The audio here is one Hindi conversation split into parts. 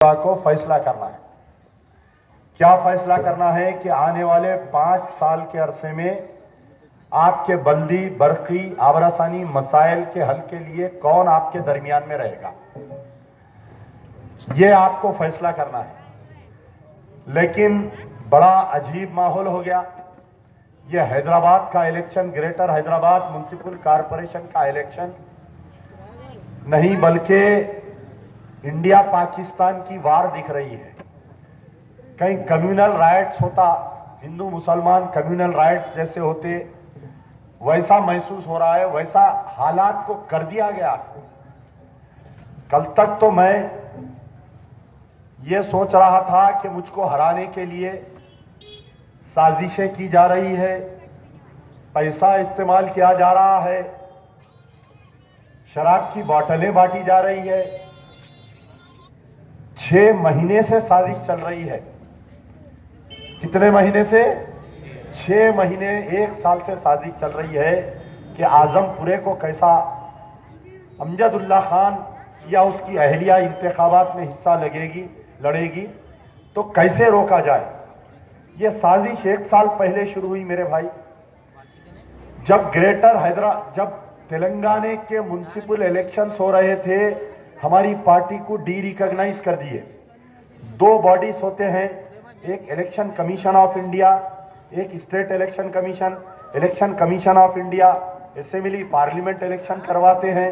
को फैसला करना है। क्या फैसला करना है कि आने वाले 5 साल के अरसे में आपके बल्दी बरकी आबरासानी मसाइल के हल के लिए कौन आपके दरमियान में रहेगा, ये आपको फैसला करना है। लेकिन बड़ा अजीब माहौल हो गया। ये हैदराबाद का election, greater Hyderabad municipal corporation का इलेक्शन नहीं बल्कि इंडिया पाकिस्तान की वार दिख रही है। कहीं कम्युनल राइट्स होता, हिंदू मुसलमान कम्युनल राइट्स जैसे होते, वैसा महसूस हो रहा है। वैसा हालात को कर दिया गया। कल तक तो मैं ये सोच रहा था कि मुझको हराने के लिए साजिशें की जा रही है, पैसा इस्तेमाल किया जा रहा है, शराब की बोतलें बांटी जा रही है। 6 महीने से साजिश चल रही है। कितने महीने से? 6 महीने, 1 साल से साजिश चल रही है कि आजमपुरे को कैसा अमजदुल्ला खान या उसकी अहलिया इंतखाबात में हिस्सा लड़ेगी तो कैसे रोका जाए। ये साजिश 1 साल पहले शुरू हुई मेरे भाई, जब तेलंगाना के म्युनिसिपल इलेक्शंस हो रहे थे। हमारी पार्टी को डी रिकॉग्नाइज कर दिए। 2 बॉडीज होते हैं, एक इलेक्शन कमीशन ऑफ इंडिया, एक state election commission of India assembly parliament election करवाते हैं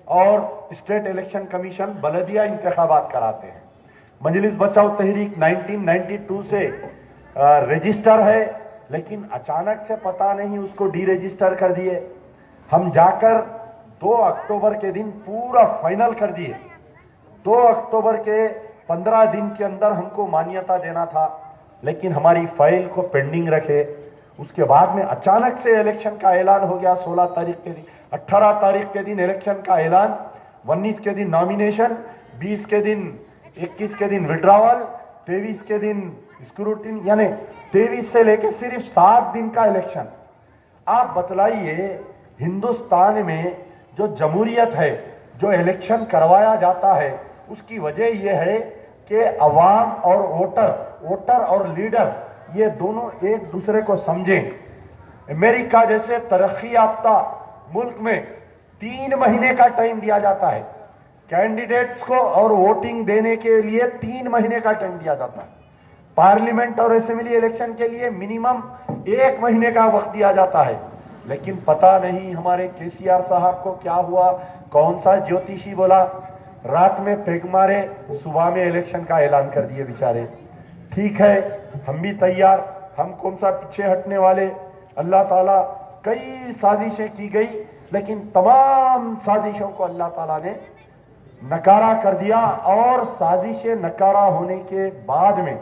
और स्टेट इलेक्शन कमीशन बलदिया इंतखाबात कराते हैं। मजलिस बचाओ तहरीक 1992 से रजिस्टर है, लेकिन अचानक से पता नहीं उसको डी रजिस्टर कर दिए। हम जाकर 2 अक्टूबर के दिन पूरा फाइनल कर दिए। 2 अक्टूबर के 15 दिन के अंदर हमको मान्यता देना था, लेकिन हमारी फाइल को पेंडिंग रखे। उसके बाद में अचानक से इलेक्शन का ऐलान हो गया 16 तारीख के दिन। 18 तारीख के दिन इलेक्शन का ऐलान, 19 के दिन नॉमिनेशन, 20 के दिन, 21 के दिन विड्रॉवल, 23 के दिन स्क्रूटिनी, यानी 23 से लेकर सिर्फ 7 दिन का इलेक्शन। आप बतलाइए, हिंदुस्तान में जो जमहूरियत है, जो इलेक्शन करवाया जाता है, उसकी वजह यह है कि अवाम और वोटर और लीडर ये दोनों एक दूसरे को समझें। अमेरिका जैसे तरक्की याफ्ता मुल्क में 3 महीने का टाइम दिया जाता है कैंडिडेट्स को, और वोटिंग देने के लिए 3 महीने का टाइम दिया जाता है। पार्लियामेंट और असेंबली इलेक्शन के लिए मिनिमम 1 महीने का वक्त दिया जाता है। लेकिन पता नहीं हमारे केसीआर साहब को क्या हुआ, कौन सा ज्योतिषी बोला, रात में पेग मारे, सुबह में इलेक्शन का ऐलान कर दिए बेचारे। ठीक है, हम भी तैयार, हम कौन सा पीछे हटने वाले। अल्लाह ताला, कई साजिशें की गई, लेकिन तमाम साजिशों को अल्लाह ताला ने नकारा कर दिया। और साजिशें नकारा होने के बाद में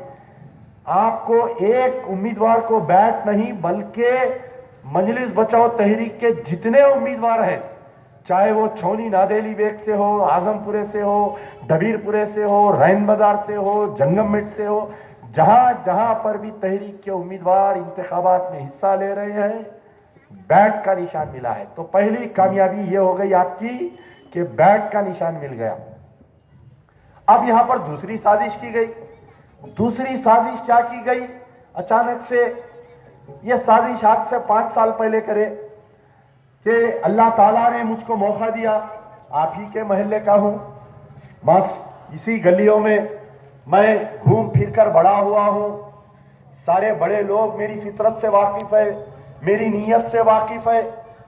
आपको एक उम्मीदवार को बैट नहीं बल्कि मजलिस बचाओ तहरीक के जितने उम्मीदवार हैं, चाहे वो छौनी नादेली बेग से हो, आजमपुरे से हो, डबीरपुरे से हो, रैन बाजार से हो, जंगममेट से हो, जहां पर भी तहरीक के उम्मीदवार इंतखाबात में हिस्सा ले रहे हैं, बैट का निशान मिला है। तो पहली कामयाबी ये हो गई आपकी कि बैट का निशान मिल गया। अब यहां पर दूसरी साजिश की गई। दूसरी साजिश क्या की गई? अचानक से यह साजिश आज से 5 साल पहले करे कि अल्लाह ताला ने मुझको मौका दिया, आप ही के महल्ले का हूं, बस इसी गलियों में मैं घूम फिर कर बड़ा हुआ हूं, सारे बड़े लोग मेरी फितरत से वाकिफ है, मेरी नीयत से वाकिफ है,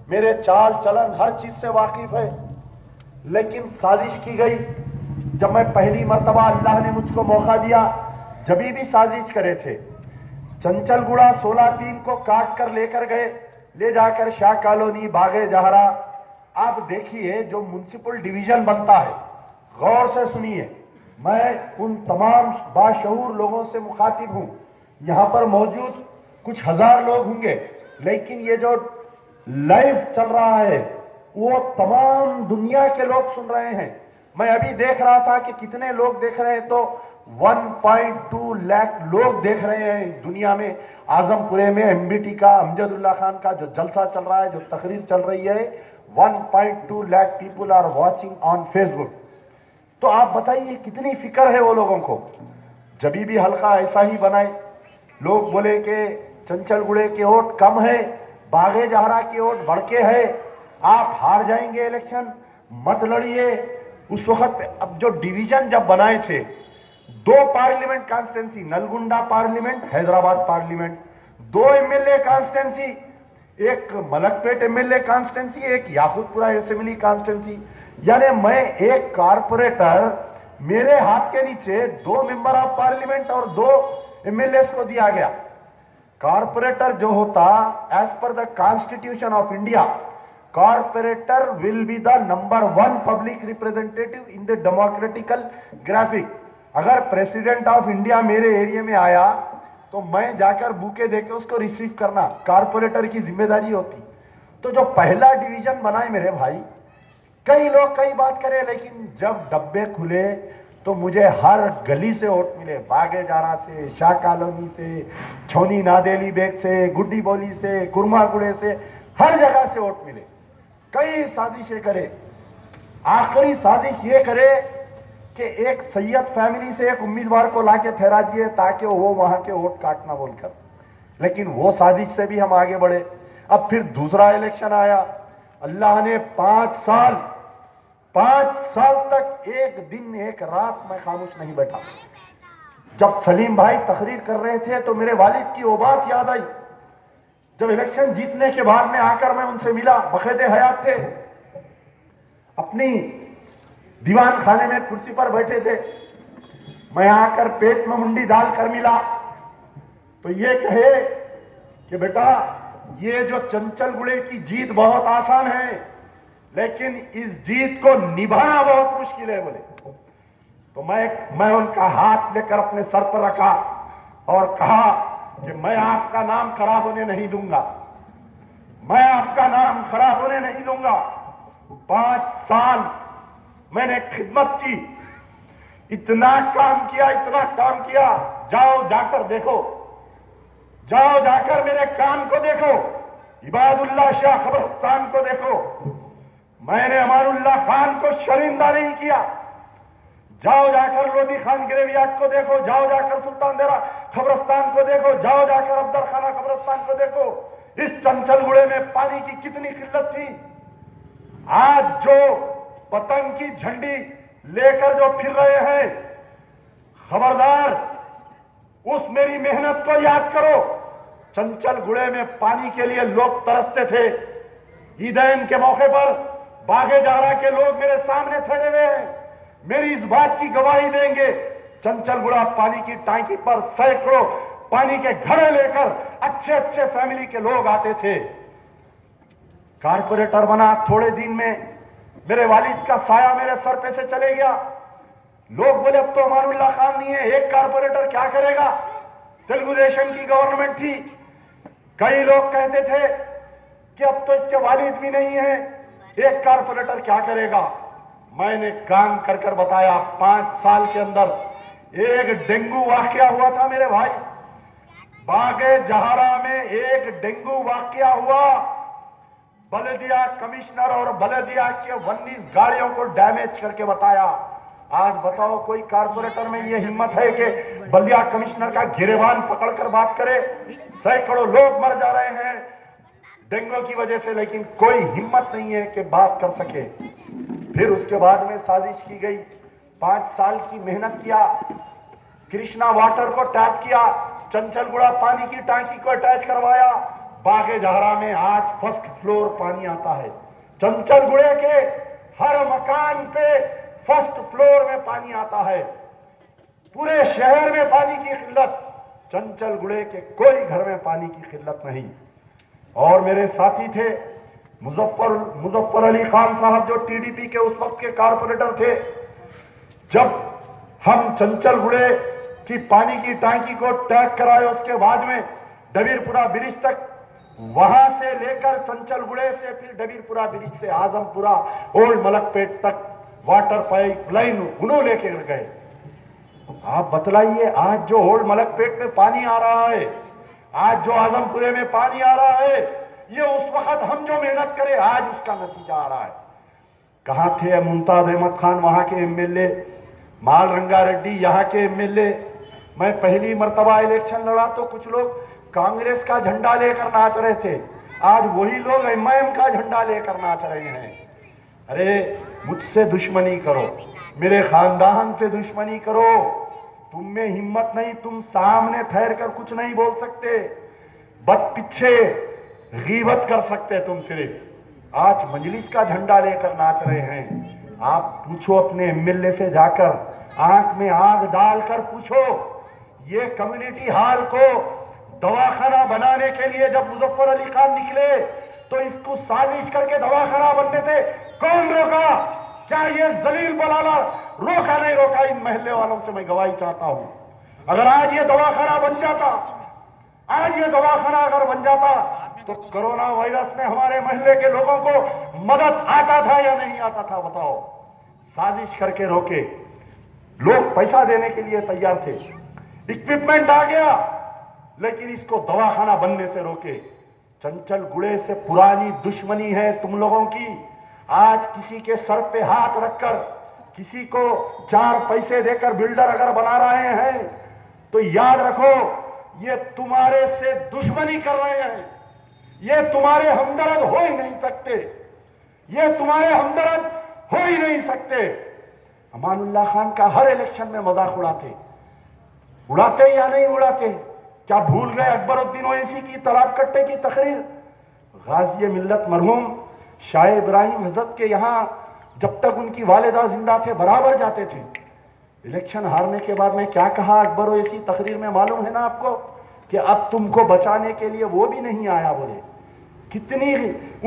मेरे चाल चलन हर चीज से वाकिफ है। लेकिन साजिश की गई। जब मैं पहली मर्तबा अल्लाह ने मुझको मौका दिया, जब भी साजिश करे थे, चंचलगुड़ा 16/3 को काट कर लेकर गए, ले जाकर शाह कॉलोनी, बागे जहरा। आप देखिए, जो म्युनिसिपल डिवीजन बनता है, गौर से सुनिए, मैं उन तमाम बाशऊर लोगों से मुखातिब हूं। यहां पर मौजूद कुछ हजार लोग होंगे, लेकिन ये जो लाइव चल रहा है वो तमाम दुनिया के लोग सुन रहे हैं। मैं अभी देख रहा था कि कितने लोग देख रहे हैं, तो 1.2 लाख लोग देख रहे हैं दुनिया में। आजमपुरे में एमबीटी का, अमजदुल्ला खान का जो जलसा चल रहा है, जो तकरीर चल रही है, 1.2 lakh people are watching on Facebook. तो आप बताइए कितनी फिक्र है वो लोगों को। जब भी हल्का ऐसा ही बनाए, लोग बोले कि चंचलगुड़े के वोट कम है, बागे जहरा के वोट बढ़ के है, आप हार जाएंगे इलेक्शन, मत लड़िए। उस वक्त अब जो डिवीजन जब बनाए थे, 2 parliament constituency, Nalgonda parliament, Hyderabad parliament, 2 MLA constituency, एक मलकपेट एमएलए कॉन्स्टिट्यूंसी, एक याकूतपुरा असेंबली कॉन्स्टिट्यूंसी। यानी मैं एक कारपोरेटर, मेरे हाथ के नीचे 2 मेंबर ऑफ पार्लियामेंट और 2 एमएलए को दिया गया। कारपोरेटर जो होता, as per the constitution of India, corporator will be the number 1 public representative in the democratical graphic. अगर प्रेसिडेंट ऑफ इंडिया मेरे एरिया में आया तो मैं जाकर बुके देके उसको रिसीव करना कारपोरेटर की जिम्मेदारी होती। तो जो पहला डिवीजन बनाए मेरे भाई, कई लोग कई बात करें, लेकिन जब डब्बे खुले तो मुझे हर गली से वोट मिले, बागे जारा से, शाह कॉलोनी से, छोनी नादेली बेग से, गुड्डी बोली से, कुरमागुड़े से, हर जगह से वोट मिले। कई साजिशें करे, आखिरी साजिश ये करे कि एक सैयद फैमिली से एक उम्मीदवार को लाके ठहरा दिए ताकि वो वहां के वोट काटना बोलकर। लेकिन वो साजिश से भी हम आगे बढ़े। अब फिर दूसरा इलेक्शन आया, अल्लाह ने 5 साल तक एक दिन एक रात मैं खामोश नहीं बैठा। जब सलीम भाई तकरीर कर रहे थे तो मेरे वालिद की वो बात याद आई। जब इलेक्शन जीतने के बाद में आकर मैं उनसे मिला, बखेदे हयात थे, अपनी दीवान खाने में कुर्सी पर बैठे थे। मैं आकर पेट में मुंडी डालकर मिला तो ये कहे कि बेटा, ये जो चंचलगुड़े की जीत बहुत आसान है, लेकिन इस जीत को निभाना बहुत मुश्किल है बोले। तो मैं उनका हाथ लेकर अपने सर पर रखा और कहा कि मैं आपका नाम खराब होने नहीं दूंगा, मैं आपका नाम खराब होने नहीं दूंगा। 5 साल मैंने खिदमत की, इतना काम किया। जाओ जाकर देखो, जाओ जाकर मेरे काम को देखो, इबादुल्लाह शाह कब्रिस्तान को देखो। मैंने अमानुल्लाह खान को शर्मिंदा नहीं किया। जाओ जाकर लोधी खान ग्रेवियार्ड को देखो, जाओ जाकर सुल्तान देरा कब्रिस्तान को देखो, जाओ जाकर अब्दुल खाना कब्रिस्तान को देखो। इस चंचलगुड़े में पानी की कितनी किल्लत थी। आज जो पतंग की झंडी लेकर जो फिर रहे हैं, खबरदार, उस मेरी मेहनत को याद करो। चंचलगुड़े में पानी के लिए लोग तरसते थे। ईदैन के मौके पर बागे जहरा के लोग मेरे सामने ठहरे हुए हैं, मेरी इस बात की गवाही देंगे। चंचलगुड़ा पानी की टांकी पर सैकड़ों पानी के घड़े लेकर अच्छे अच्छे फैमिली के लोग आते थे। कारपोरेटर बना, थोड़े दिन में मेरे वालिद का साया मेरे सर पे से चले गया। लोग बोले अब तो अमानुल्लाह खान नहीं है, एक कारपोरेटर क्या करेगा। तेलुगु देशम की गवर्नमेंट थी। कई लोग कहते थे कि अब तो इसके वालिद भी नहीं है, एक कारपोरेटर क्या करेगा। मैंने काम कर कर बताया। 5 साल के अंदर एक डेंगू वाकया हुआ था मेरे भाई। बागे जहरा में एक डेंगू वाकया हुआ। बलदिया कमिश्नर और बलदिया के 19 गाड़ियों को डैमेज करके बताया। आज बताओ कोई कारपोरेटर में यह हिम्मत है कि बलदिया कमिश्नर का गिरेबान पकड़कर बात करे। सैकड़ों लोग मर जा रहे हैं डेंगू की वजह से, लेकिन कोई हिम्मत नहीं है कि बात कर सके। फिर उसके बाद में साजिश की गई। 5 साल की मेहनत किया, कृष्णा वाटर को टैप किया, चंचलगुड़ा पानी की टांकी को अटैच करवाया। बागे जहरा में आज फर्स्ट फ्लोर पानी आता है। चंचलगुड़े के हर मकान पे फर्स्ट फ्लोर में पानी आता है। पूरे शहर में पानी की किल्लत, चंचलगुड़े के कोई घर में पानी की किल्लत नहीं। और मेरे साथी थे मुजफ्फर अली खान साहब, जो टीडीपी के उस वक्त के कारपोरेटर थे। जब हम चंचलगुड़े की पानी की टांकी को टैग कराए, उसके बाद में डबीरपुरा ब्रिज तक, वहां से लेकर चंचलगुड़े से फिर डबीरपुरा ब्रिज से आजमपुरा ओल्ड मलकपेट तक वाटर पाइप लाइन उन्होंने लेकर गए। आप बतलाइए, आज जो ओल्ड मलकपेट में पानी आ रहा है, आज जो आजमपुरे में पानी आ रहा है, ये उस वक्त हम जो मेहनत करें आज उसका नतीजा आ रहा है। कहाँ थे मुमताज अहमद खान वहाँ के एमएलए, माल रंगा रेड्डी यहाँ के एमएलए। मैं पहली मर्तबा इलेक्शन लड़ा तो कुछ लोग कांग्रेस का झंडा लेकर नाच रहे थे, आज वही लोग एमआईएम का झंडा लेकर नाच रहे हैं। अरे मुझसे दुश्मनी करो, मेरे खानदान से दुश्मनी करो, तुम में हिम्मत नहीं, तुम सामने ठहर कर कुछ नहीं बोल सकते, बट पीछे गीबत कर सकते तुम सिर्फ। आज मजलिस का झंडा लेकर नाच रहे हैं। आप पूछो अपने एमएलए से जाकर, आंख में आग डालकर पूछो, ये कम्युनिटी हॉल को दवाखाना बनाने के लिए जब मुजफ्फर अली खान निकले तो इसको साजिश करके दवाखाना बनने से कौन रोका? क्या ये जलील बलाला रोका? नहीं रोका। इन महल्ले वालों से मैं गवाही चाहता हूं, अगर आज ये दवाखाना बन जाता, आज ये दवाखाना अगर बन जाता तो कोरोना वायरस में हमारे महल्ले के लोगों को मदद आता था या नहीं आता था? बताओ। साजिश करके रोके, लोग पैसा देने के लिए तैयार थे, इक्विपमेंट आ गया, लेकिन इसको दवाखाना बनने से रोके। चंचल गुड़े से पुरानी दुश्मनी है तुम लोगों की। आज किसी के सर पे हाथ रखकर, किसी को 4 पैसे देकर बिल्डर अगर बना रहे हैं तो याद रखो, ये तुम्हारे से दुश्मनी कर रहे हैं, ये तुम्हारे हमदर्द हो ही नहीं सकते, ये तुम्हारे हमदर्द हो ही नहीं सकते। अमानुल्लाह खान का हर इलेक्शन में मजाक उड़ाते या नहीं उड़ाते? क्या भूल गए अकबरुद्दीन ओवैसी की तलाक कट्टे की तकरीर? गाजी मिल्लत मरहूम शाह इब्राहिम हजरत के यहाँ जब तक उनकी वालिदा जिंदा थे बराबर जाते थे। इलेक्शन हारने के बाद में क्या कहा अकबर ओवैसी तकरीर में, मालूम है ना आपको, कि अब तुमको बचाने के लिए वो भी नहीं आया। बोले कितनी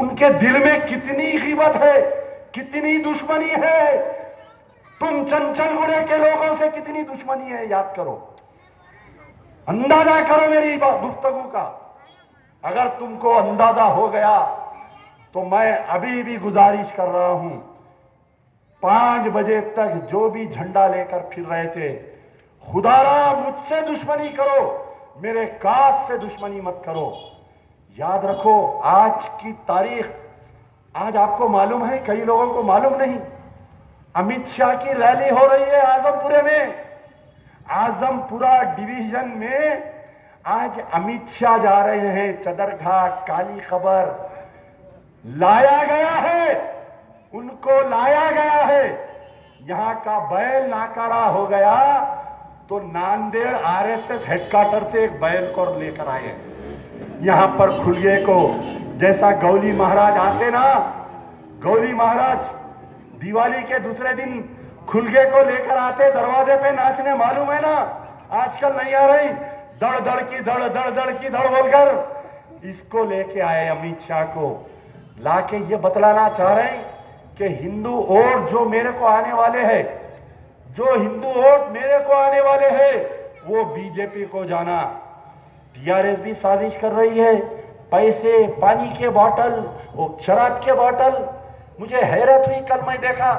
उनके दिल में कितनी गीबत है, कितनी दुश्मनी है। तुम चंचल गुड़े के लोगों से कितनी दुश्मनी है, याद करो, अंदाजा करो मेरी गुफ्तगू का। अगर तुमको अंदाजा हो गया तो मैं अभी भी गुजारिश कर रहा हूं, 5 बजे तक जो भी झंडा लेकर फिर रहे थे, खुदारा मुझसे दुश्मनी करो, मेरे काज से दुश्मनी मत करो। याद रखो आज की तारीख, आज आपको मालूम है, कई लोगों को मालूम नहीं, अमित शाह की रैली हो रही है आजमपुरे में। आजमपुरा डिवीजन में आज अमित शाह जा रहे हैं। चदरघाट काली खबर लाया गया है, उनको लाया गया है। यहां का बैल नाकारा हो गया तो नांदेड़ आरएसएस हेडक्वार्टर से एक बैल को लेकर आए हैं यहां पर खुलिये को। जैसा गौली महाराज आते ना, गौली महाराज दिवाली के दूसरे दिन खुलगे को लेकर आते दरवाजे पे नाचने, मालूम है ना, आजकल नहीं आ रही, दड़ दड़ की धड़, दड़ दड़ की धड़ बोलकर इसको लेके आए अमित शाह को। लाके ये बतलाना चाह रहे हैं कि हिंदू वोट जो मेरे को आने वाले हैं, जो हिंदू वोट मेरे को आने वाले हैं, वो बीजेपी को जाना। टीआरएस भी साजिश कर रही है, पैसे, पानी के बोतल, वो शराब के बोतल। मुझे हैरत हुई, कल मैं देखा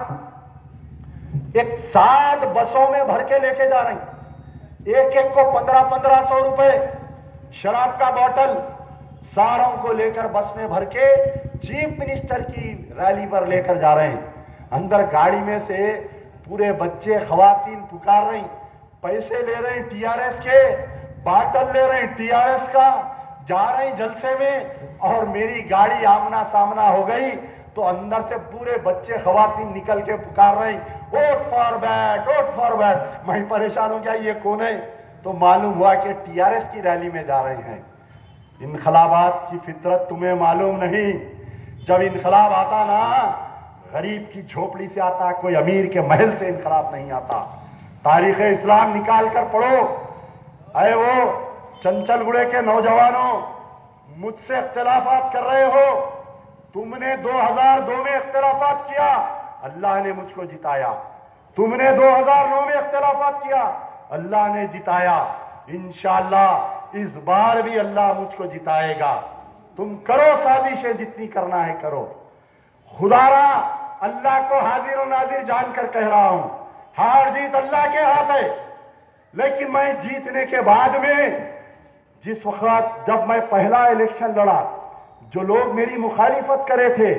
एक 7 बसों में भर के लेके जा रहे हैं, एक एक को 1500 रुपए शराब का बोतल, सारों को लेकर बस में भर के चीफ मिनिस्टर की रैली पर लेकर जा रहे हैं। अंदर गाड़ी में से पूरे बच्चे खवातीन पुकार रही, पैसे ले रहे हैं टीआरएस के, बाटल ले रहे हैं टीआरएस का, जा रहे हैं जलसे में। और मेरी गाड़ी आमना सामना हो गई तो अंदर से पूरे बच्चे खवातीन निकल के पुकार रहे, vote for bat, vote for bat. मैं परेशान हो गया, ये कौन है? तो मालूम हुआ कि टीआरएस की रैली में जा रहे हैं। इनकलाबात की फितरत तुम्हें मालूम नहीं। जब इनकलाब आता ना, गरीब की झोपड़ी से आता, कोई अमीर के महल से इनकलाब नहीं आता। तारीख इस्लाम निकाल कर पढ़ो। अरे वो चंचल गुड़े के नौजवानों, मुझसे इख्तिलाफात कर रहे हो, तुमने 2002 में इख्तिलाफात किया, अल्लाह ने मुझको जिताया। तुमने 2009 में इख्तिलाफात किया, अल्लाह ने जिताया। इंशाअल्लाह इस बार भी अल्लाह मुझको जिताएगा। तुम करो साजिशें, जितनी करना है करो। खुदारा अल्लाह को हाजिर और नाजिर जानकर कह रहा हूं, हार जीत अल्लाह के हाथ है। लेकिन मैं जीतने के बाद में, जिस वक्त जब मैं पहला इलेक्शन लड़ा, जो लोग मेरी मुखालिफत करे थे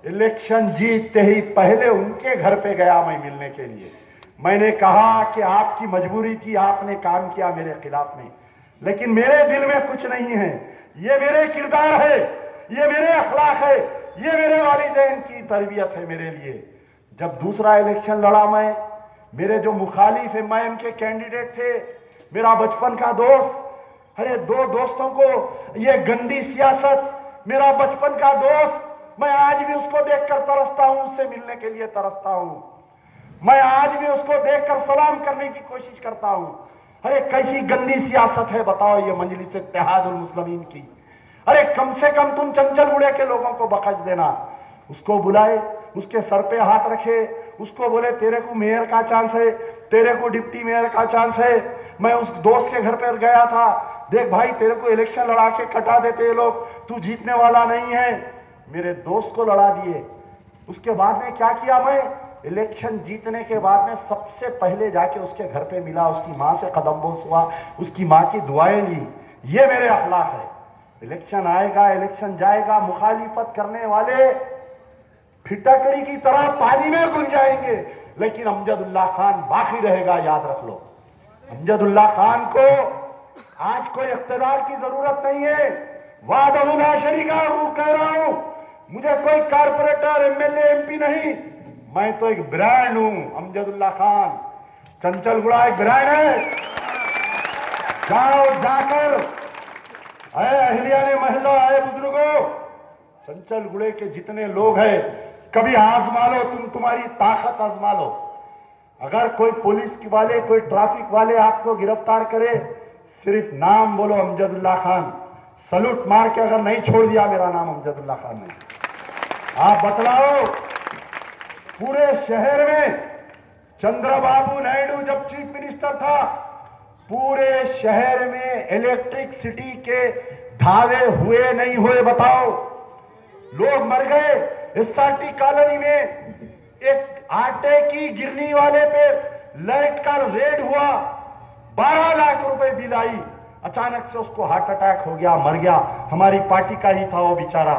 इलेक्शन जीतते ही पहले उनके घर पे गया मैं मिलने के लिए। मैंने कहा कि आपकी मजबूरी थी, आपने काम किया मेरे खिलाफ में, लेकिन मेरे दिल में कुछ नहीं है। ये मेरे किरदार है, ये मेरे अखलाक है, ये मेरे वालिदैन की तरबियत है मेरे लिए। जब दूसरा इलेक्शन लड़ा मैं, मेरे जो मुखालिफ एमआईएम के कैंडिडेट थे, मेरा बचपन का दोस्त, अरे दो दोस्तों को ये गंदी सियासत, मेरा बचपन का दोस्त, मैं आज भी उसको देखकर तरसता हूं, उससे मिलने के लिए तरसता हूं। मैं आज भी उसको देखकर सलाम करने की कोशिश करता हूं। अरे कैसी गंदी सियासत है बताओ ये मजलिस इत्तेहादुल मुस्लिमीन की। अरे कम से कम तुम चंचलगुड़े के लोगों को बख्श देना। उसको बुलाए, उसके सर पे हाथ रखे, उसको बोले तेरे को मेयर का चांस है, तेरे को डिप्टी मेयर का चांस है। मैं उस दोस्त के घर पर गया था, देख भाई तेरे को इलेक्शन लड़ा के कटा देते ये लोग, तू जीतने वाला नहीं है। मेरे दोस्त को लड़ा दिए। उसके बाद में क्या किया, मैं इलेक्शन जीतने के बाद में सबसे पहले जाके उसके घर पे मिला, उसकी माँ से कदम बोस हुआ, उसकी माँ की दुआएं ली। ये मेरे अखलाक है। इलेक्शन आएगा, इलेक्शन जाएगा, मुखालिफत करने वाले फिटकड़ी की तरह पानी में घुल जाएंगे, लेकिन अमजदुल्ला खान बाकी रहेगा, याद रख लो। अमजदुल्ला खान को आज कोई इख्तियार की जरूरत नहीं है। वादा शरीका कह रहा हूं, मुझे कोई कारपोरेटर एमएलए एमपी नहीं, मैं तो एक ब्रांड हूं। अमजदुल्ला खान, चंचलगुड़ा एक ब्रांड है। जाओ जाकर अहलिया ने महल्ला आए बुजुर्गों, चंचलगुड़े के जितने लोग हैं कभी आजमा लो, तुम्हारी ताकत आजमा लो। अगर कोई पुलिस वाले, कोई ट्रैफिक वाले आपको गिरफ्तार करे, सिर्फ नाम बोलो अमजदुल्ला खान, सलूट मार के अगर नहीं छोड़ दिया मेरा नाम अमजदुल्ला खान नहीं। आप बतलाओ, पूरे शहर में चंद्रबाबू नायडू जब चीफ मिनिस्टर था, पूरे शहर में इलेक्ट्रिसिटी के धावे हुए नहीं हुए बताओ? लोग मर गए। एसआरटी कॉलोनी में एक आटे की गिरनी वाले पे लाइट का रेड हुआ, 12 लाख रुपए बिल आई, अचानक से उसको हार्ट अटैक हो गया, मर गया। हमारी पार्टी का ही था वो बेचारा।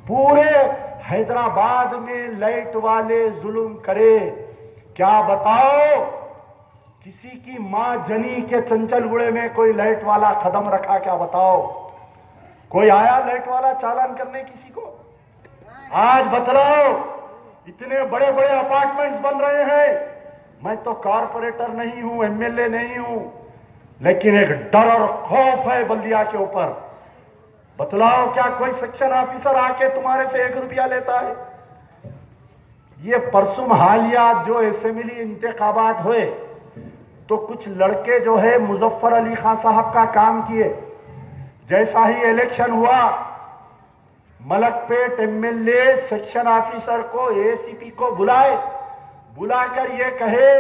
पूरे हैदराबाद में लाइट वाले जुल्म करे, क्या बताओ? किसी की मां जनी के चंचलगुड़े में कोई लाइट वाला कदम रखा क्या बताओ? कोई आया लाइट वाला चालान करने किसी को? आज बतलाओ, इतने बड़े बड़े अपार्टमेंट्स बन रहे हैं। मैं तो कारपोरेटर नहीं हूं, एमएलए नहीं हूं, लेकिन एक डर और खौफ है बल्दिया के ऊपर। बतलाओ, क्या कोई सेक्शन ऑफिसर आके तुम्हारे से 1 रुपया लेता है? ये परसुम हालिया जो असेंबली इंतखाबात हुए, तो कुछ लड़के जो है मुजफ्फर अली खान साहब का काम किए। जैसा ही इलेक्शन हुआ, मलकपेट एमएलए सेक्शन ऑफिसर को, एसीपी को बुलाकर ये कहे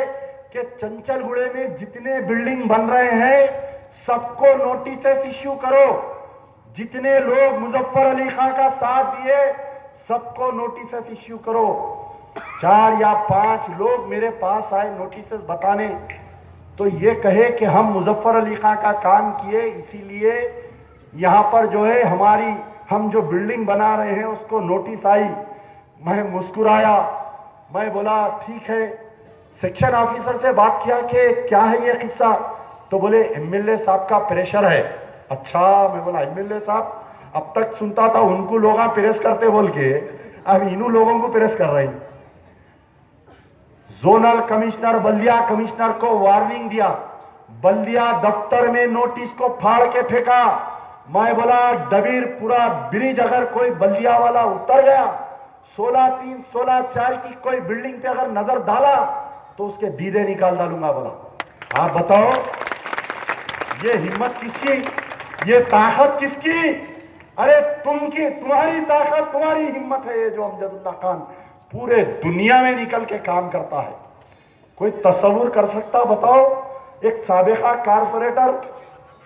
कि चंचलगुड़े में जितने बिल्डिंग बन रहे हैं सबको नोटिस इश्यू करो। जितने लोग मुजफ्फर अली खान का साथ दिए सबको नोटिस इश्यू करो। 4 या 5 लोग मेरे पास आए नोटिस बताने, तो ये कहे कि हम मुजफ्फर अली खान का काम किए, इसीलिए यहाँ पर जो है हम जो बिल्डिंग बना रहे हैं उसको नोटिस आई। मैं मुस्कुराया, मैं बोला ठीक है। सेक्शन ऑफिसर से बात किया कि क्या है ये किस्सा, तो बोले एमएलए साहब का प्रेशर है। अच्छा, मैं बोला एमएलए साहब, अब तक सुनता था उनको लोग प्रेस करते बोल के, अब इन्हों लोगों को प्रेस कर रही। जोनल कमिश्नर, बल्दिया कमिश्नर को वार्निंग दिया, बल्दिया दफ्तर में नोटिस को फाड़ के फेंका। मैं बोला डबीर पूरा ब्रिज अगर कोई बल्दिया वाला उतर गया, 16-3, 16-4 की कोई बिल्डिंग पे अगर नजर डाला तो उसके दीदे निकाल डालूंगा। बोला आप बताओ, ये हिम्मत किसकी, ये ताकत किसकी? अरे तुम्हारी ताकत, तुम्हारी हिम्मत है ये जो अमजदुल्ला खान पूरे दुनिया में निकल के काम करता है। कोई तस्वुर कर सकता बताओ? एक साबिका कारपोरेटर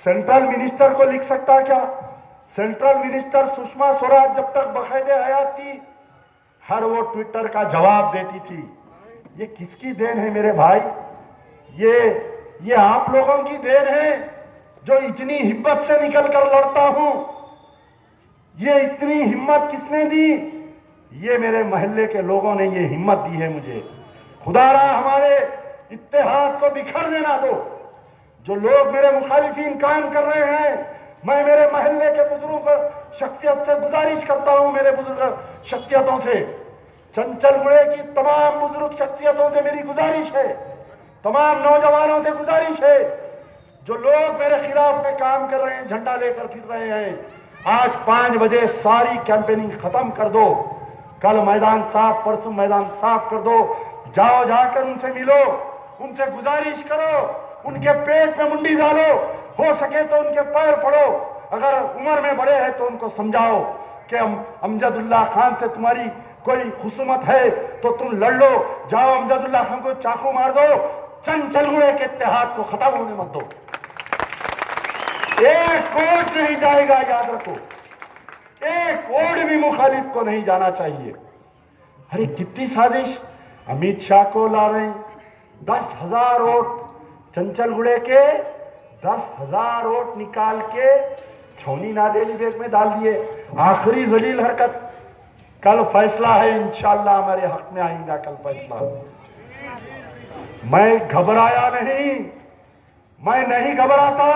सेंट्रल मिनिस्टर को लिख सकता क्या? सेंट्रल मिनिस्टर सुषमा स्वराज जब तक बकायदे हयात थी, हर वो ट्विटर का जवाब देती थी। ये किसकी देन है मेरे भाई? ये आप लोगों की देन है जो इतनी हिम्मत से निकल कर लड़ता हूं। ये इतनी हिम्मत किसने दी? ये मेरे मोहल्ले के लोगों ने ये हिम्मत दी है मुझे। खुदारा हमारे इत्तेहाद को बिखर देना दो। जो लोग मेरे मुखालिफिन काम कर रहे हैं, मैं मेरे मोहल्ले के बुजुर्ग शख्सियत से गुजारिश करता हूं, मेरे बुजुर्ग शख्सियतों से, चंचलगुड़े की तमाम बुजुर्ग शख्सियतों से मेरी गुजारिश है, तमाम नौजवानों से गुजारिश है, जो लोग मेरे खिलाफ में काम कर रहे हैं, झंडा लेकर फिर रहे हैं, आज 5 बजे सारी कैंपेनिंग खत्म कर दो। कल मैदान साफ, परसों मैदान साफ कर दो। जाओ, जाकर उनसे मिलो, उनसे गुजारिश करो, उनके पेट में मुंडी डालो, हो सके तो उनके पैर पड़ो। अगर उम्र में बड़े हैं तो उनको समझाओ कि अमजदुल्ला खान से तुम्हारी कोई खुसूमत है तो तुम लड़ लो। जाओ, अमजदुल्ला खान को चाकू मार दो, चंचलगुड़े के इत्तेहाद को खत्म होने मत दो। एक वोट नहीं जाएगा, याद रखो, एक वोट भी मुखालिफ को नहीं जाना चाहिए। अरे कितनी साजिश, अमित शाह को ला रहे हैं, 10,000 वोट चंचलगुड़े के, 10,000 वोट निकाल के छौनी नादेली बेग में डाल दिए। आखिरी जलील हरकत। कल फैसला है, इंशाअल्लाह हमारे हक में आएगा कल फैसला। मैं घबराया नहीं, मैं नहीं घबराता।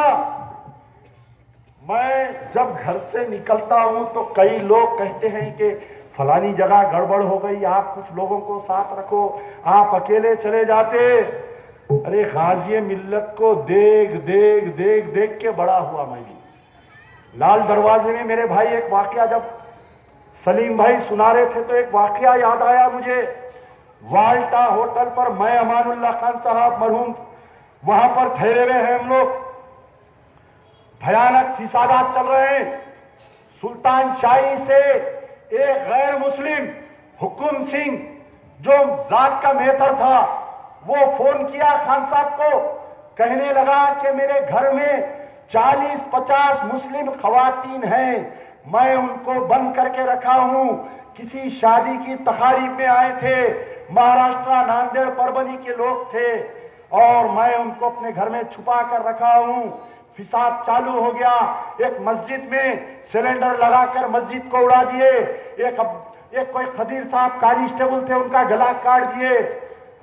मैं जब घर से निकलता हूं तो कई लोग कहते हैं कि फलानी जगह गड़बड़ हो गई, आप कुछ लोगों को साथ रखो, आप अकेले चले जाते। अरे गाजी मिल्लत को देख देख देख देख के बड़ा हुआ मैं भी। लाल दरवाजे में मेरे भाई एक वाकया, जब सलीम भाई सुना रहे थे तो एक वाकया याद आया मुझे। वाल्टा होटल पर मैं, अमानुल्लाह खान साहब मरहूम, वहां पर ठहरे हुए हैं हम लोग। भयानक फिसादात चल रहे हैं। सुल्तान शाही से एक गैर मुस्लिम हुकुम सिंह, जो जात का मेहतर था, वो फोन किया खान साहब को, कहने लगा कि मेरे घर में 40-50 मुस्लिम खवातीन हैं, मैं उनको बंद करके रखा हूं, किसी शादी की तकारीब में आए थे, महाराष्ट्र, नांदेड़, परभनी के लोग थे और मैं उनको अपने घर में छुपा कर रखा हूं। फिसाद चालू हो गया। एक मस्जिद में सिलेंडर लगाकर मस्जिद को उड़ा दिए। एक कोई खदीर साहब कांस्टेबल थे, उनका गला काट दिए।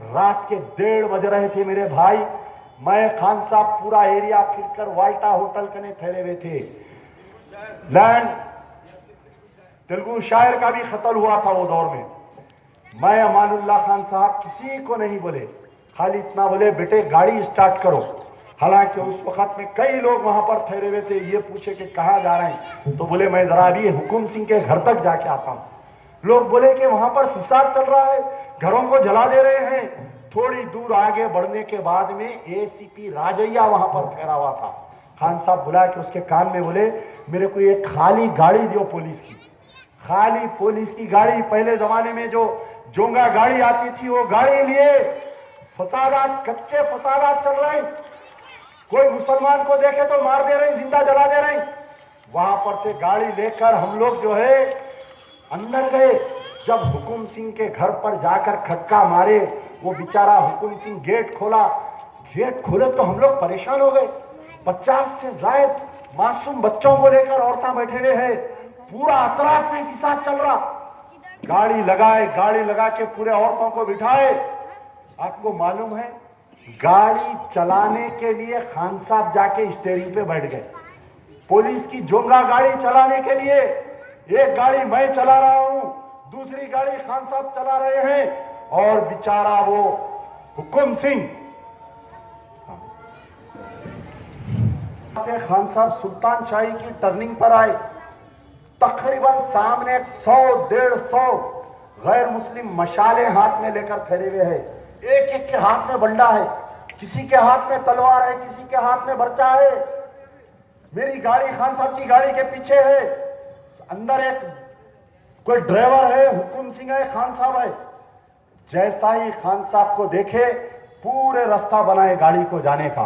रात के 1:30 बज रहे थे मेरे भाई। मैं, खान साहब पूरा एरिया फिरकर वाल्टा होटल कने ठहरे हुए थे। लैंड तेलुगु शायर का भी कत्ल हुआ था वो दौर में। मैं, अमानुल्लाह खान साहब किसी को नहीं बोले, खाली इतना बोले, बेटे गाड़ी स्टार्ट करो। हालांकि उस वक्त में कई लोग वहां पर ठहरे हुए थे। ये पूछे कि कहाँ जा रहे हैं, तो बोले मैं जरा अभी हुकुम सिंह के घर तक जाके आता हूं। लोग बोले कि वहां पर फिसाद चल रहा है, घरों को जला दे रहे हैं। थोड़ी दूर आगे बढ़ने के बाद में एसीपी राजैया वहां पर ठहरा हुआ था। खान साहब बुला के उसके कान में बोले, मेरे को एक खाली गाड़ी दो पुलिस की, खाली पुलिस की गाड़ी। पहले जमाने में जो जोंगा गाड़ी आती थी वो गाड़ी लिए। फसादात, कच्चे फसादात चल रहे हैं। कोई मुसलमान को देखे तो मार दे रहे हैं, जिंदा जला दे रहे हैं। वहां पर से गाड़ी लेकर हम लोग जो है अंदर गए। जब हुकुम सिंह के घर पर जाकर खटका मारे, वो बेचारा हुकुम सिंह गेट खोला। गेट खोले तो हम लोग परेशान हो गए। 50 से ज्यादा मासूम बच्चों को लेकर औरतें बैठे हुए हैं। पूरा अतराफ में फिसाद चल रहा। गाड़ी लगाए, गाड़ी लगा के पूरे औरतों को बिठाए। आपको मालूम है, गाड़ी चलाने के लिए खान साहब जाके स्टीयरिंग पे बैठ गए। पुलिस की जोंगा गाड़ी चलाने के लिए एक गाड़ी मैं चला रहा हूं, दूसरी गाड़ी खान साहब चला रहे हैं। और बेचारा वो हुकुम सिंह, खान साहब सुल्तान शाही की टर्निंग पर आए। तकरीबन सामने 100-150 गैर मुस्लिम मशाले हाथ में लेकर ठहरे हुए हैं। एक एक के हाथ में बंडा है, किसी के हाथ में तलवार है, किसी के हाथ में बर्चा है। मेरी गाड़ी खान साहब की गाड़ी के पीछे है। अंदर एक कोई ड्राइवर है, हुकुम सिंह है, खान साहब है। जैसा ही खान साहब को देखे, पूरे रास्ता बनाए गाड़ी को जाने का।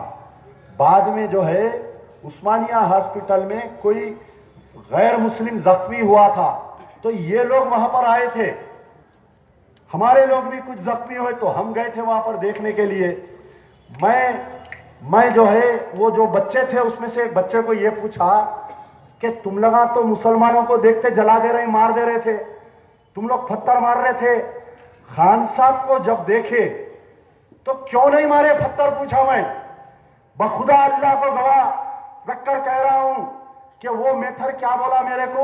बाद में जो है उस्मानिया हॉस्पिटल में कोई गैर मुस्लिम जख्मी हुआ था, तो ये लोग वहां पर आए थे। हमारे लोग भी कुछ जख्मी हुए तो हम गए थे वहां पर देखने के लिए। मैं जो है वो जो बच्चे थे उसमें से एक बच्चे को ये पूछा कि तुम लगा तो मुसलमानों को देखते जला दे रहे, मार दे रहे थे। तुम लोग पत्थर मार रहे थे। खान साहब को जब देखे तो क्यों नहीं मारे पत्थर, पूछा मैं। बखुदा अल्लाह को गवाह रखकर कह रहा हूं कि वो मेथर क्या बोला मेरे को,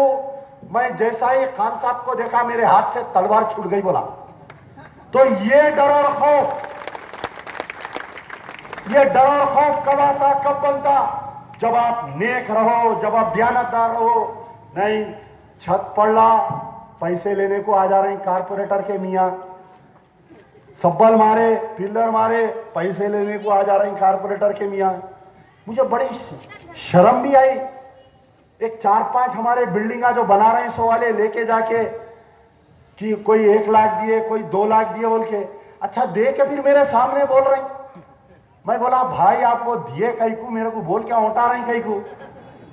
मैं जैसा ही खान साहब को देखा मेरे हाथ से तलवार छूट गई बोला। तो ये डर और खौफ कब आता, कब बनता? जब आप नेक रहो, जब आप दयानतदार रहो। नहीं, छत पड़ला, पैसे लेने को आ जा रहे कारपोरेटर के मियाँ, सब्बल मारे, पिल्लर मारे, पैसे लेने को आ जा रहे कारपोरेटर के मियाँ। मुझे बड़ी शर्म भी आई। एक 4-5 हमारे बिल्डिंगा जो बना रहे हैं सो वाले लेके जाके कि कोई 1 लाख दिए, कोई 2 लाख दिए बोल के, अच्छा दे के फिर मेरे सामने बोल रहे। मैं बोला भाई आप वो दिए कहीं को, मेरे को बोल क्या उठा रहे कहीं को?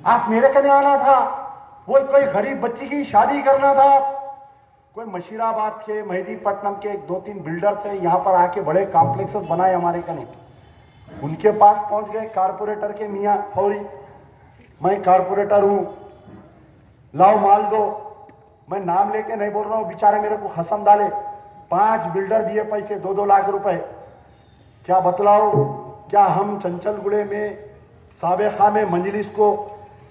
आप मेरे कने आना था, वो कोई गरीब बच्ची की शादी करना था। कोई मशीराबाद के, मेहदीपट्टनम के 2-3 बिल्डर्स है यहाँ पर आके बड़े कॉम्प्लेक्सेस बनाए हमारे कने। उनके पास पहुंच गए कारपोरेटर के मियाँ फौरी, मैं कारपोरेटर हूं, लाओ माल दो। मैं नाम लेके नहीं बोल रहा हूं, बेचारे मेरे को खसम डाले। 5 बिल्डर दिए पैसे 2-2 लाख रुपए। क्या बतलाओ, क्या हम चंचलगुड़े में साबेखा में मंजलिस को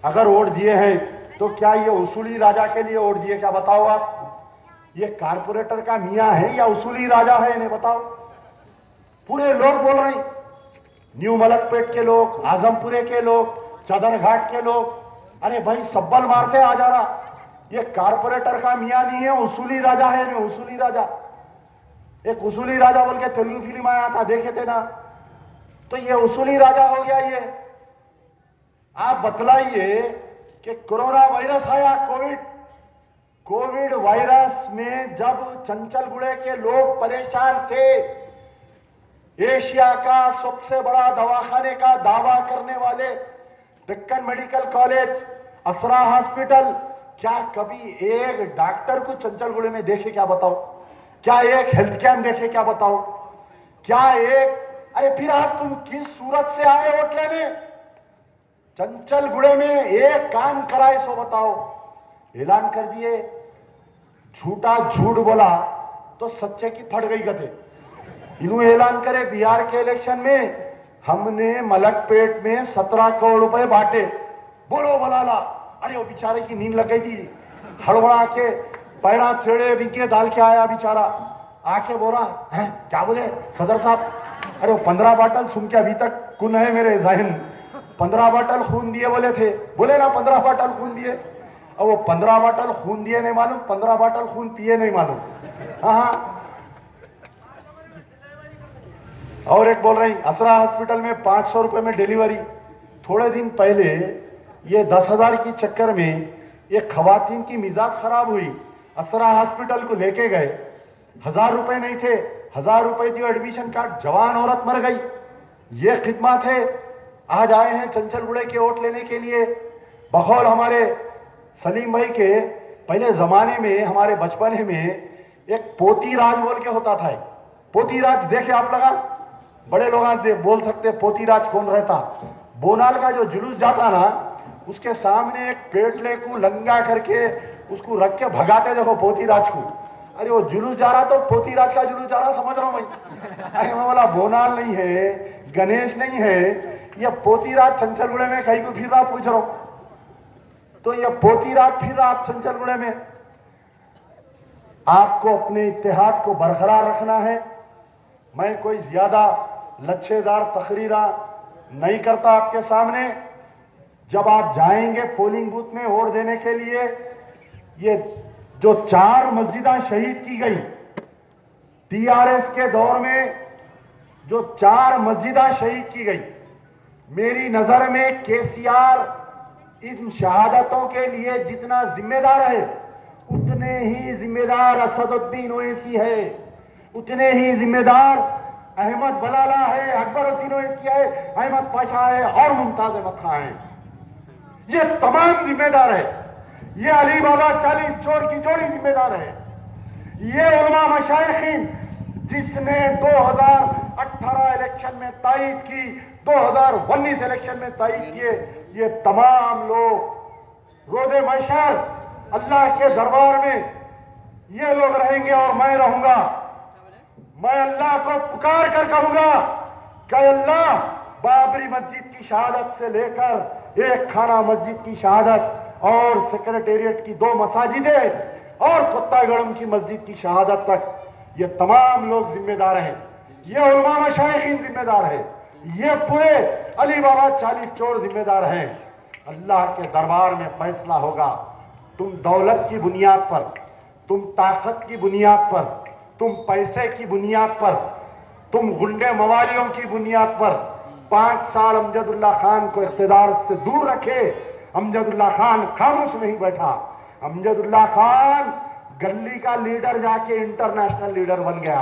अगर वोट दिए हैं तो क्या ये उसूली राजा के लिए वोट दिए? क्या बताओ आप, ये कारपोरेटर का मियाँ है या उसूली राजा है, इन्हें बताओ। पूरे लोग बोल रहे हैं, न्यू मलकपेट के लोग, आजमपुरे के लोग, चदरघाट के लोग, अरे भाई सब्बल मारते आ जा रहा। ये कारपोरेटर का मियाँ नहीं है, उसूली राजा है। मैं उसूली राजा, एक उसूली राजा बोल के तेलुगु फिल्म आया था, देखे थे ना? तो ये उसूली राजा हो गया ये। आप बतलाइए कि कोरोना वायरस आया, कोविड वायरस में जब चंचलगुड़े के लोग परेशान थे, एशिया का सबसे बड़ा दवाखाने का दावा करने वाले डेक्कन मेडिकल कॉलेज, असरा हॉस्पिटल, क्या कभी एक डॉक्टर को चंचलगुड़े में देखे? क्या बताओ? क्या एक हेल्थ कैंप देखे? क्या बताओ? क्या एक, अरे फिर आज तुम किस सूरत से आए वोट लेने? चंचलगुड़े में एक काम कराए सो बताओ। ऐलान कर दिए, झूठा झूठ बोला तो सच्चे की फट गई गते। इन्होंने ऐलान करे बिहार के इलेक्शन में हमने मलकपेट में 17 करोड़ रुपए बांटे, बोलो बलाला। अरे वो बेचारे की नींद लग गई थी, हड़बड़ा के पैरा थेड़े बिके डाल के आया बेचारा, आके बोला है क्या बोले सदर साहब? अरे वो 15 बाटल सुन के अभी तक कुन है मेरे जहन, 15 बाटल खून दिए बोले थे, बोले ना 15 बाटल खून दिए। अब वो 15 बाटल खून दिए नहीं मालूम, 15 बाटल खून पिए नहीं मालूम। हाँ, और एक बोल रही असरा हॉस्पिटल में 500 रुपए में डिलीवरी। थोड़े दिन पहले ये 10,000 की चक्कर में एक खवातीन की मिजाज खराब हुई, असरा हॉस्पिटल को लेके गए, 1000 रुपए नहीं थे, 1000 रुपए दिए एडमिशन कार्ड, जवान औरत मर गई। ये खिदमत है। आज आए हैं चंचलगुड़े के वोट लेने के लिए। बखौल हमारे सलीम भाई के पहले जमाने में, हमारे बचपने में एक पोती राज बोल के होता था। पोती राज देखे आप लगा, बड़े लोग बोल सकते पोती राज कौन रहता। बोनाल का जो जुलूस जाता ना, उसके सामने एक पेटले को लंगा करके उसको रख के भगाते देखो पोती राज को। अरे वो जुलूस जा रहा तो पोती राज का जुलूस जा रहा, समझ रहा हूं मैं। अरे मैं बोला बोनाल नहीं है, गणेश नहीं है, ये पोती राज चंचलगुड़े में कहीं को फिर रहा, पूछ रहा हूं। तो ये पोती राज फिर रहा आप चंचलगुड़े में। आपको अपने इत्तेहाद को बरकरार रखना है। मैं कोई ज्यादा लच्छेदार तकरीरा नहीं करता आपके सामने। जब आप जाएंगे पोलिंग बूथ में वोट देने के लिए, ये जो 4 मस्जिदें शहीद की गई टीआरएस के दौर में, जो 4 मस्जिदें शहीद की गई, मेरी नजर में केसीआर इन शहादतों के लिए जितना जिम्मेदार है, उतने ही जिम्मेदार असदुद्दीन ओवैसी है, उतने ही जिम्मेदार अहमद बलाला है, अकबरुद्दीन ओवैसी है, अहमद पाशा है और मुमताज अहमद खां है। ये तमाम जिम्मेदार है। ये अली बाबा 40 चोर की जोड़ी जिम्मेदार है। ये उलमा मशाइखीन जिसने 2018 इलेक्शन में तायीद की, 2019 इलेक्शन में तायीद किए, ये तमाम लोग रोज़े महशर अल्लाह के दरबार में ये लोग रहेंगे और मैं रहूंगा। मैं अल्लाह को पुकार कर कहूंगा कि अल्लाह, बाबरी मस्जिद की शहादत से लेकर एक खाना मस्जिद की शहादत और सेक्रेटेरिएट की 2 मसाजिदें और कुत्तागड़म की मस्जिद की शहादत तक, ये तमाम लोग जिम्मेदार हैं। ये उलमा मशाइखीन जिम्मेदार है। ये पूरे अली बाबा 40 चोर जिम्मेदार हैं। अल्लाह के दरबार में फैसला होगा। तुम दौलत की बुनियाद पर, तुम ताकत की बुनियाद पर, तुम पैसे की बुनियाद पर, तुम गुंडे मवालियों की बुनियाद पर 5 साल अमजदुल्ला खान को इख्तिदार से दूर रखे। अमजदुल्ला खान खामोश नहीं बैठा। अमजदुल्ला खान गली का लीडर जाके इंटरनेशनल लीडर बन गया।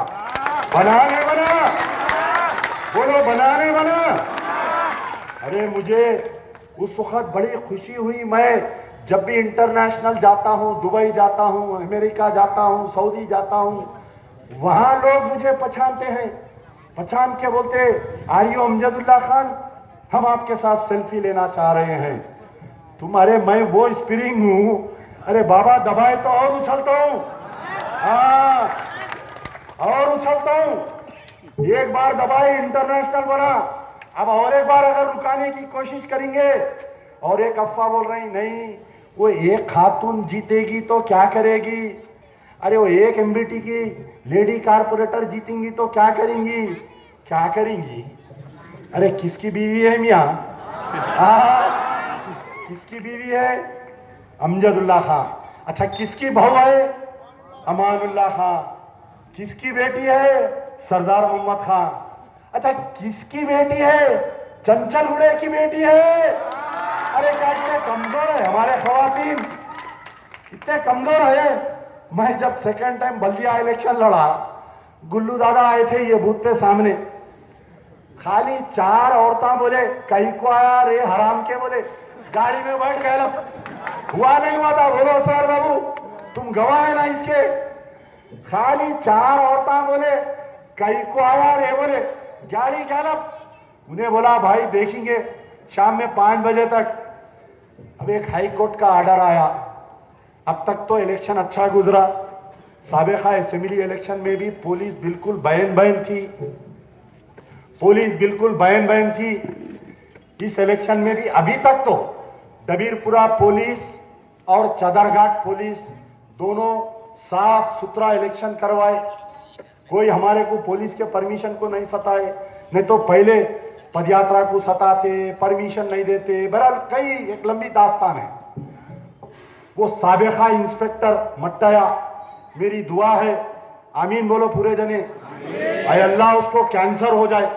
बनाने बना, बोलो बनाने बना। अरे मुझे उस वक्त बड़ी खुशी हुई। मैं जब भी इंटरनेशनल जाता हूं, दुबई जाता हूं, अमेरिका जाता हूं, सऊदी जाता हूं, वहां लोग मुझे पहचानते हैं। पहचान के बोलते, आर यू अमजदुल्ला खान, हम आपके साथ सेल्फी लेना चाह रहे हैं। तुम्हारे मैं वो स्प्रिंग हूं, अरे बाबा दबाए तो और उछलता हूं। हाँ, और उछलता हूं। एक बार दबाए इंटरनेशनल बना, अब और एक बार अगर रुकाने की कोशिश करेंगे और एक अफवाह बोल रही नहीं, वो एक खातून जीतेगी तो क्या करेगी, अरे वो एक एमबीटी की लेडी कारपोरेटर जीतेंगी तो क्या करेंगी, क्या करेंगी। अरे किसकी बीवी है मियाँ? किसकी बीवी है? अमजदुल्ला खान। अच्छा किसकी बहू है? अमानुल्लाह खान। किसकी बेटी है? सरदार मोहम्मद खान। अच्छा किसकी बेटी है? चंचल गुड़े की बेटी है। अरे क्या इतने कमजोर है हमारे खवातीन, इतने कमजोर है। मैं जब सेकंड टाइम बल्दिया इलेक्शन लड़ा, गुल्लू दादा आए थे ये बूथ पे सामने, खाली 4 औरतें बोले कहीं को आया रे हराम के, बोले गाड़ी में बैठ गए। हुआ नहीं हुआ था, बोलो सर बाबू तुम गवाह है ना इसके। खाली 4 औरतें बोले कहीं को आया रे, बोले गाड़ी गैलप। उन्हें बोला भाई देखेंगे शाम में 5 बजे तक। अब एक हाई कोर्ट का ऑर्डर आया। अब तक तो इलेक्शन अच्छा गुजरा। साबिका असेंबली इलेक्शन में भी पुलिस बिल्कुल बैन थी, पुलिस बिल्कुल बैन थी। इस इलेक्शन में भी अभी तक तो डबीरपुरा पुलिस और चदरघाट पुलिस दोनों साफ सुथरा इलेक्शन करवाए। कोई हमारे को पुलिस के परमिशन को नहीं सताए, नहीं तो पहले पदयात्रा को सताते, परमिशन नहीं देते। बहरहाल कई एक लंबी दास्तान है। वो साबिका इंस्पेक्टर मट्टाया, मेरी दुआ है, आमीन बोलो पूरे जने, अय अल्लाह उसको कैंसर हो जाए,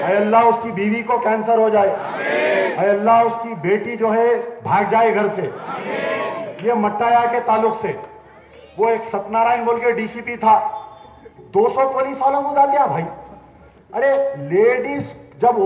अय अल्लाह उसकी बीवी को कैंसर हो जाए, अय अल्लाह उसकी बेटी जो है भाग जाए घर से। ये मट्टाया के ताल्लुक से वो एक सत्यनारायण बोल के डीसीपी था, 200 पुलिस वालों को डाल दिया भाई। अरे लेडीज जब